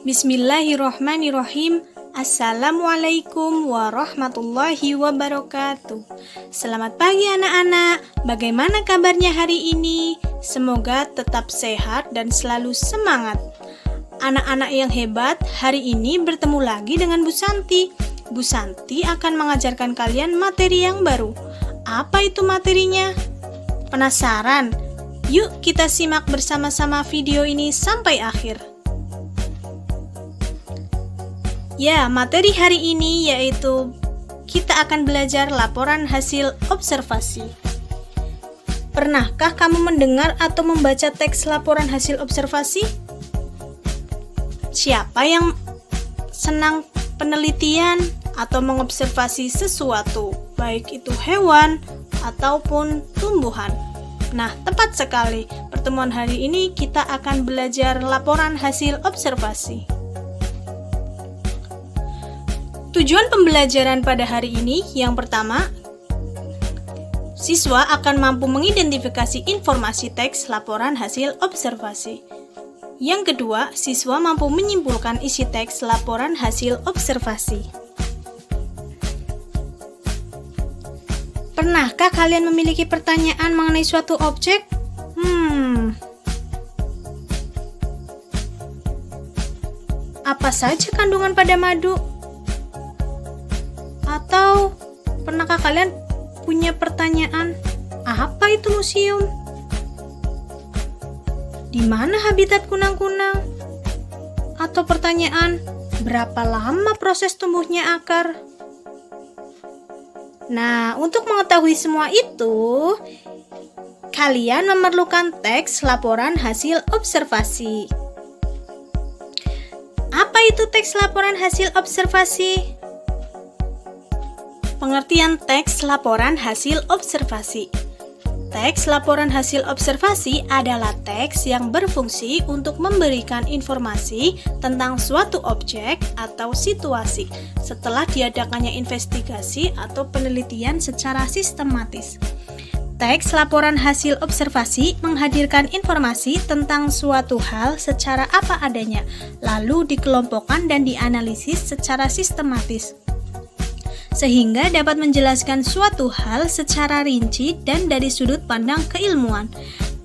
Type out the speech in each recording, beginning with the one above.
Bismillahirrohmanirrohim. Assalamualaikum warahmatullahi wabarakatuh. Selamat pagi anak-anak. Bagaimana kabarnya hari ini? Semoga tetap sehat dan selalu semangat. Anak-anak yang hebat, hari ini bertemu lagi dengan Bu Santi. Bu Santi akan mengajarkan kalian materi yang baru. Apa itu materinya? Penasaran? Yuk kita simak bersama-sama video ini sampai akhir. Ya, materi hari ini yaitu kita akan belajar laporan hasil observasi. Pernahkah kamu mendengar atau membaca teks laporan hasil observasi? Siapa yang senang penelitian atau mengobservasi sesuatu, baik itu hewan ataupun tumbuhan? Nah, tepat sekali. Pertemuan hari ini kita akan belajar laporan hasil observasi. Tujuan pembelajaran pada hari ini, yang pertama, siswa akan mampu mengidentifikasi informasi teks laporan hasil observasi. Yang kedua, siswa mampu menyimpulkan isi teks laporan hasil observasi. Pernahkah kalian memiliki pertanyaan mengenai suatu objek? Apa saja kandungan pada madu? Atau pernahkah kalian punya pertanyaan, apa itu museum? Di mana habitat kunang-kunang? Atau pertanyaan, berapa lama proses tumbuhnya akar? Nah, untuk mengetahui semua itu, kalian memerlukan teks laporan hasil observasi. Apa itu teks laporan hasil observasi? Pengertian teks laporan hasil observasi. Teks laporan hasil observasi adalah teks yang berfungsi untuk memberikan informasi tentang suatu objek atau situasi setelah diadakannya investigasi atau penelitian secara sistematis. Teks laporan hasil observasi menghadirkan informasi tentang suatu hal secara apa adanya, lalu dikelompokkan dan dianalisis secara sistematis, sehingga dapat menjelaskan suatu hal secara rinci dan dari sudut pandang keilmuan.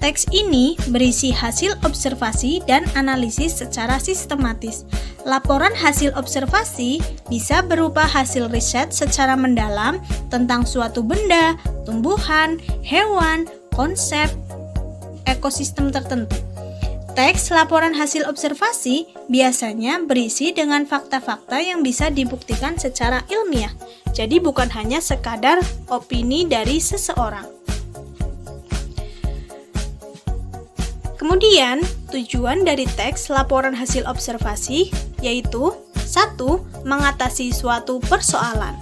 Teks ini berisi hasil observasi dan analisis secara sistematis. Laporan hasil observasi bisa berupa hasil riset secara mendalam tentang suatu benda, tumbuhan, hewan, konsep, ekosistem tertentu. Teks laporan hasil observasi biasanya berisi dengan fakta-fakta yang bisa dibuktikan secara ilmiah. Jadi bukan hanya sekadar opini dari seseorang. Kemudian, tujuan dari teks laporan hasil observasi yaitu 1. Mengatasi suatu persoalan.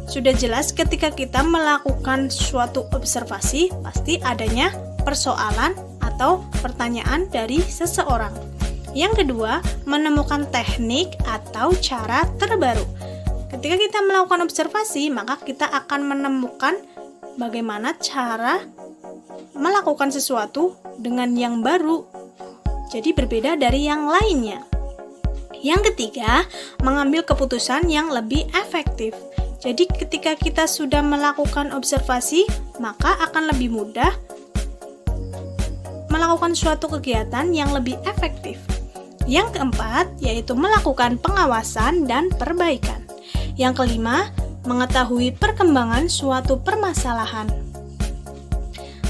Sudah jelas ketika kita melakukan suatu observasi, pasti adanya persoalan atau pertanyaan dari seseorang. Yang kedua, menemukan teknik atau cara terbaru. Ketika kita melakukan observasi, maka kita akan menemukan bagaimana cara melakukan sesuatu dengan yang baru, jadi berbeda dari yang lainnya. Yang ketiga, mengambil keputusan yang lebih efektif. Jadi ketika kita sudah melakukan observasi, maka akan lebih mudah melakukan suatu kegiatan yang lebih efektif. Yang keempat, yaitu melakukan pengawasan dan perbaikan. Yang kelima, mengetahui perkembangan suatu permasalahan.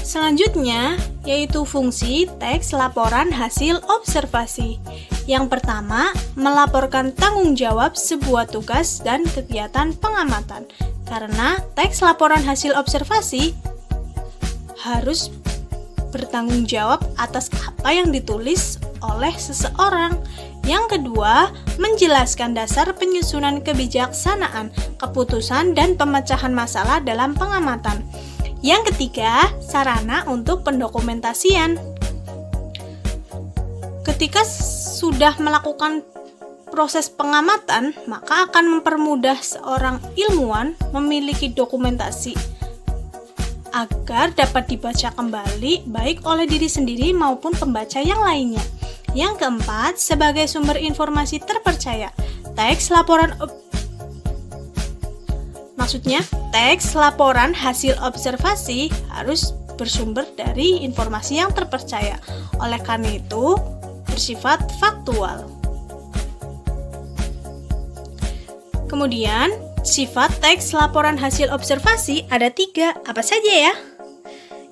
Selanjutnya, yaitu fungsi teks laporan hasil observasi. Yang pertama, melaporkan tanggung jawab sebuah tugas dan kegiatan pengamatan. Karena teks laporan hasil observasi harus bertanggung jawab atas apa yang ditulis oleh seseorang. Yang kedua, menjelaskan dasar penyusunan kebijaksanaan, keputusan, dan pemecahan masalah dalam pengamatan. Yang ketiga, sarana untuk pendokumentasian. Ketika sudah melakukan proses pengamatan, maka akan mempermudah seorang ilmuwan memiliki dokumentasi agar dapat dibaca kembali baik oleh diri sendiri maupun pembaca yang lainnya. Yang keempat, sebagai sumber informasi terpercaya. Teks laporan hasil observasi harus bersumber dari informasi yang terpercaya. Oleh karena itu, bersifat faktual. Kemudian, sifat teks laporan hasil observasi ada 3. Apa saja ya?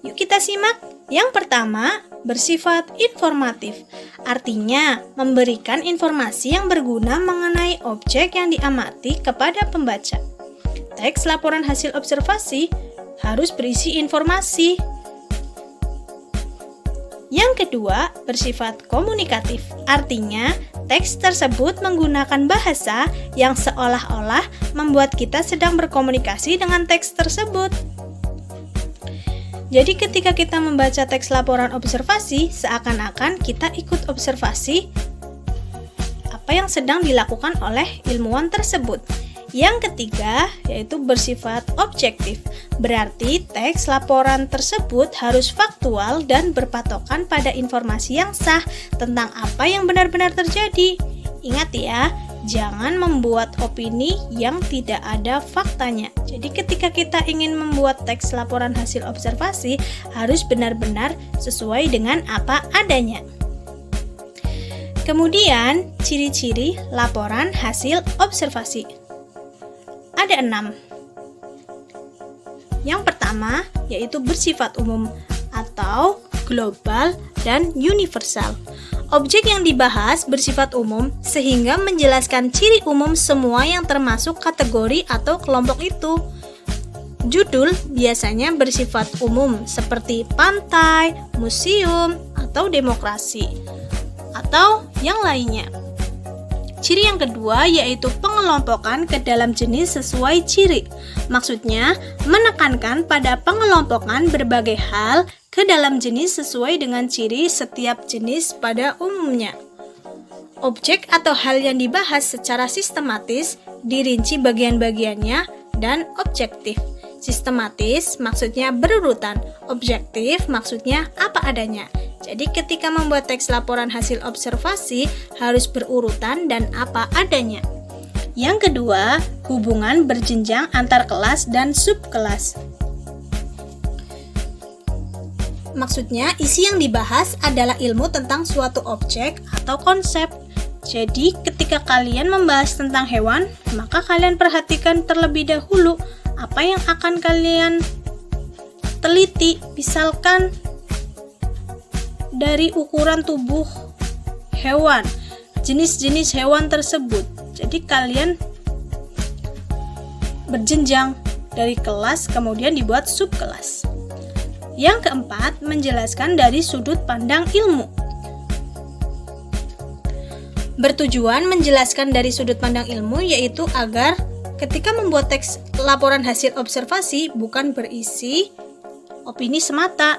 Yuk kita simak. Yang pertama, bersifat informatif. Artinya, memberikan informasi yang berguna mengenai objek yang diamati kepada pembaca. Teks laporan hasil observasi harus berisi informasi. Yang kedua, bersifat komunikatif. Artinya, teks tersebut menggunakan bahasa yang seolah-olah membuat kita sedang berkomunikasi dengan teks tersebut. Jadi ketika kita membaca teks laporan observasi, seakan-akan kita ikut observasi apa yang sedang dilakukan oleh ilmuwan tersebut. Yang ketiga, yaitu bersifat objektif. Berarti teks laporan tersebut harus faktual dan berpatokan pada informasi yang sah tentang apa yang benar-benar terjadi. Ingat ya, jangan membuat opini yang tidak ada faktanya. Jadi ketika kita ingin membuat teks laporan hasil observasi, harus benar-benar sesuai dengan apa adanya. Kemudian, ciri-ciri laporan hasil observasi. Ada 6. Yang pertama, yaitu bersifat umum atau global dan universal. Objek yang dibahas bersifat umum sehingga menjelaskan ciri umum semua yang termasuk kategori atau kelompok itu. Judul biasanya bersifat umum seperti pantai, museum, atau demokrasi, atau yang lainnya. Ciri yang kedua yaitu pengelompokan ke dalam jenis sesuai ciri. Maksudnya, menekankan pada pengelompokan berbagai hal ke dalam jenis sesuai dengan ciri setiap jenis pada umumnya. Objek atau hal yang dibahas secara sistematis, dirinci bagian-bagiannya, dan objektif. Sistematis maksudnya berurutan, objektif maksudnya apa adanya. Jadi ketika membuat teks laporan hasil observasi harus berurutan dan apa adanya. Yang kedua, hubungan berjenjang antar kelas dan subkelas. Maksudnya, isi yang dibahas adalah ilmu tentang suatu objek atau konsep. Jadi, ketika kalian membahas tentang hewan, maka kalian perhatikan terlebih dahulu apa yang akan kalian teliti. Misalkan, dari ukuran tubuh hewan, jenis-jenis hewan tersebut. Jadi kalian berjenjang dari kelas kemudian dibuat subkelas. Yang keempat, menjelaskan dari sudut pandang ilmu. Bertujuan menjelaskan dari sudut pandang ilmu yaitu agar ketika membuat teks laporan hasil observasi bukan berisi opini semata.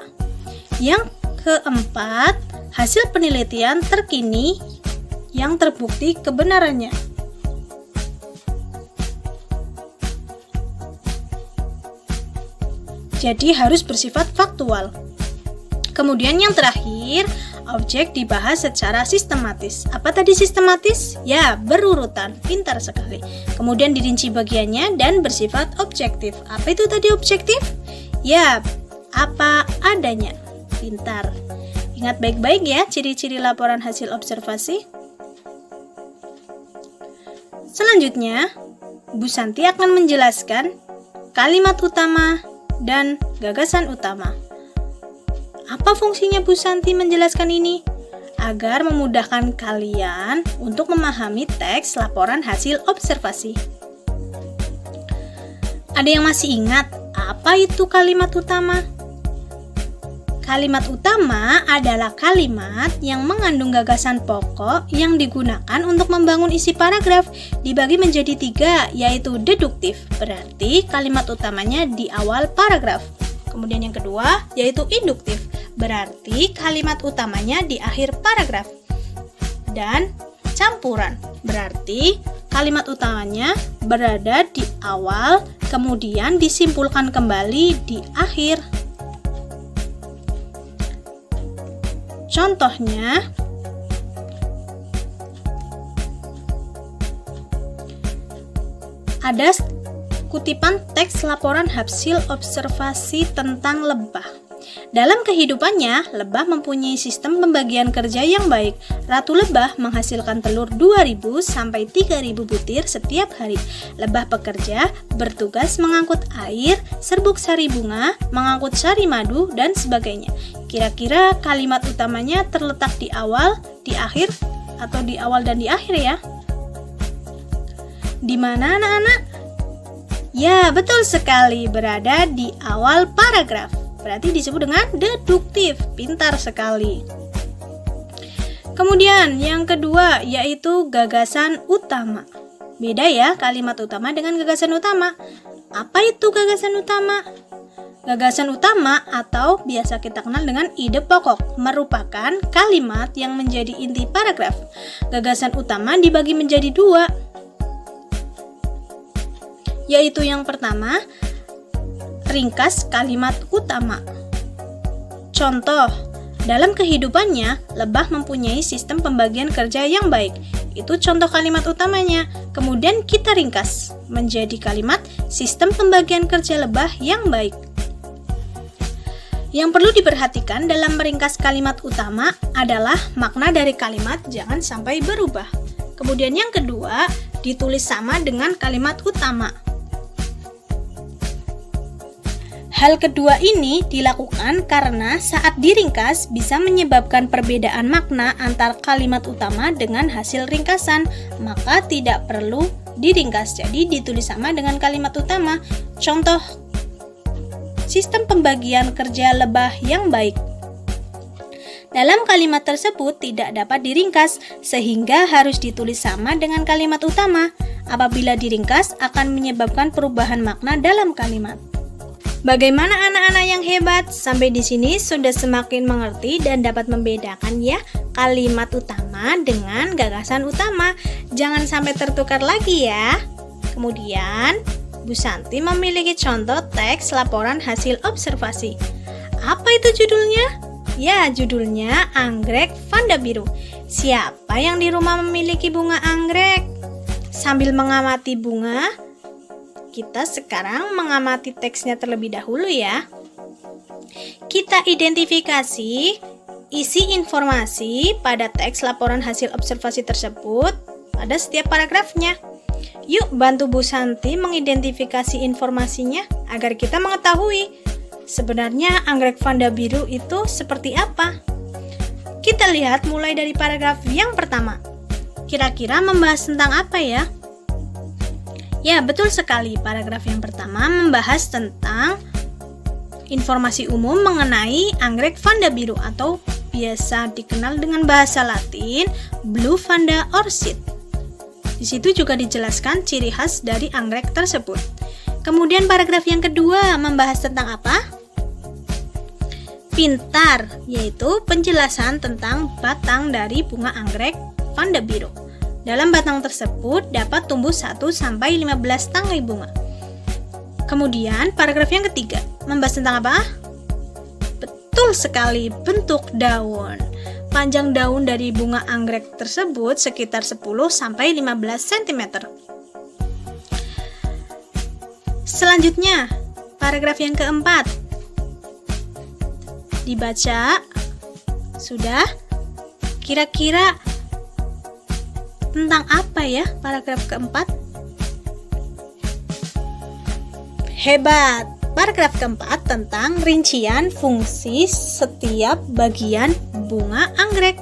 Yang keempat, hasil penelitian terkini yang terbukti kebenarannya. Jadi harus bersifat faktual. Kemudian yang terakhir, objek dibahas secara sistematis. Apa tadi sistematis? Ya, berurutan. Pintar sekali. Kemudian dirinci bagiannya dan bersifat objektif. Apa itu tadi objektif? Ya, apa adanya. Pintar. Ingat baik-baik ya ciri-ciri laporan hasil observasi. Selanjutnya, Bu Santi akan menjelaskan kalimat utama dan gagasan utama. Apa fungsinya Bu Santi menjelaskan ini? Agar memudahkan kalian untuk memahami teks laporan hasil observasi. Ada yang masih ingat apa itu kalimat utama? Kalimat utama adalah kalimat yang mengandung gagasan pokok yang digunakan untuk membangun isi paragraf, dibagi menjadi 3, yaitu deduktif, berarti kalimat utamanya di awal paragraf. Kemudian yang kedua, yaitu induktif, berarti kalimat utamanya di akhir paragraf. Dan campuran, berarti kalimat utamanya berada di awal, kemudian disimpulkan kembali di akhir. Contohnya, Ada kutipan teks laporan hasil observasi tentang lebah. Dalam kehidupannya, lebah mempunyai sistem pembagian kerja yang baik. Ratu lebah menghasilkan telur 2.000 sampai 3.000 butir setiap hari. Lebah pekerja bertugas mengangkut air, serbuk sari bunga, mengangkut sari madu, dan sebagainya. Kira-kira kalimat utamanya terletak di awal, di akhir, atau di awal dan di akhir ya? Di mana anak-anak? Ya, betul sekali, berada di awal paragraf. Berarti disebut dengan deduktif. Pintar sekali. Kemudian yang kedua yaitu gagasan utama. Beda ya kalimat utama dengan gagasan utama. Apa itu gagasan utama? Gagasan utama atau biasa kita kenal dengan ide pokok merupakan kalimat yang menjadi inti paragraf. Gagasan utama dibagi menjadi dua, yaitu yang pertama, ringkas kalimat utama. Contoh, dalam kehidupannya, lebah mempunyai sistem pembagian kerja yang baik. Itu contoh kalimat utamanya. Kemudian kita ringkas menjadi kalimat sistem pembagian kerja lebah yang baik. Yang perlu diperhatikan dalam meringkas kalimat utama adalah makna dari kalimat jangan sampai berubah. Kemudian yang kedua, ditulis sama dengan kalimat utama. Hal kedua ini dilakukan karena saat diringkas bisa menyebabkan perbedaan makna antar kalimat utama dengan hasil ringkasan, maka tidak perlu diringkas. Jadi ditulis sama dengan kalimat utama. Contoh, sistem pembagian kerja lebah yang baik. Dalam kalimat tersebut tidak dapat diringkas, sehingga harus ditulis sama dengan kalimat utama. Apabila diringkas akan menyebabkan perubahan makna dalam kalimat. Bagaimana anak-anak yang hebat? Sampai di sini sudah semakin mengerti dan dapat membedakan ya kalimat utama dengan gagasan utama. Jangan sampai tertukar lagi ya. Kemudian, Bu Santi memiliki contoh teks laporan hasil observasi. Apa itu judulnya? Ya, judulnya Anggrek Vanda Biru. Siapa yang di rumah memiliki bunga anggrek? Sambil mengamati bunga, kita sekarang mengamati teksnya terlebih dahulu ya. Kita identifikasi isi informasi pada teks laporan hasil observasi tersebut pada setiap paragrafnya. Yuk bantu Bu Santi mengidentifikasi informasinya agar kita mengetahui sebenarnya anggrek Vanda Biru itu seperti apa. Kita lihat mulai dari paragraf yang pertama. Kira-kira membahas tentang apa ya? Ya, betul sekali. Paragraf yang pertama membahas tentang informasi umum mengenai anggrek Vanda Biru atau biasa dikenal dengan bahasa Latin Blue Vanda Orchid. Di situ juga dijelaskan ciri khas dari anggrek tersebut. Kemudian paragraf yang kedua membahas tentang apa? Pintar, yaitu penjelasan tentang batang dari bunga anggrek Vanda Biru. Dalam batang tersebut dapat tumbuh 1-15 tangkai bunga. Kemudian paragraf yang ketiga membahas tentang apa? Betul sekali, bentuk daun. Panjang daun dari bunga anggrek tersebut sekitar 10-15 cm. Selanjutnya, paragraf yang keempat. Dibaca. Sudah? Kira-kira tentang apa ya paragraf keempat? Hebat! Paragraf keempat tentang rincian fungsi setiap bagian bunga anggrek.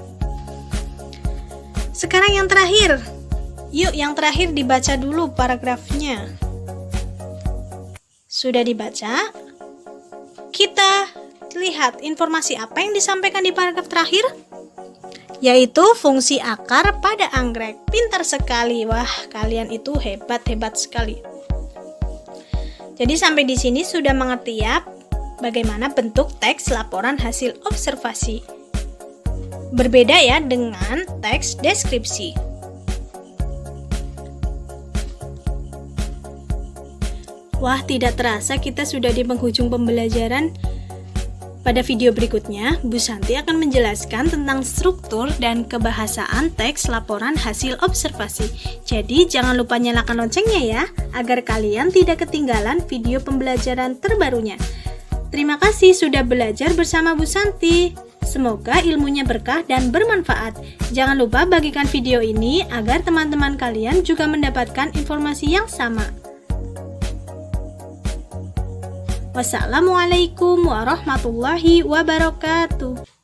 Sekarang yang terakhir. Yuk yang terakhir dibaca dulu paragrafnya. Sudah dibaca? Kita lihat informasi apa yang disampaikan di paragraf terakhir, yaitu fungsi akar pada anggrek. Pintar sekali. Wah, kalian itu hebat-hebat sekali. Jadi sampai di sini sudah mengerti ya bagaimana bentuk teks laporan hasil observasi. Berbeda ya dengan teks deskripsi. Wah, tidak terasa kita sudah di penghujung pembelajaran. Pada video berikutnya, Bu Santi akan menjelaskan tentang struktur dan kebahasaan teks laporan hasil observasi. Jadi, jangan lupa nyalakan loncengnya ya, agar kalian tidak ketinggalan video pembelajaran terbarunya. Terima kasih sudah belajar bersama Bu Santi. Semoga ilmunya berkah dan bermanfaat. Jangan lupa bagikan video ini agar teman-teman kalian juga mendapatkan informasi yang sama. Wassalamualaikum warahmatullahi wabarakatuh.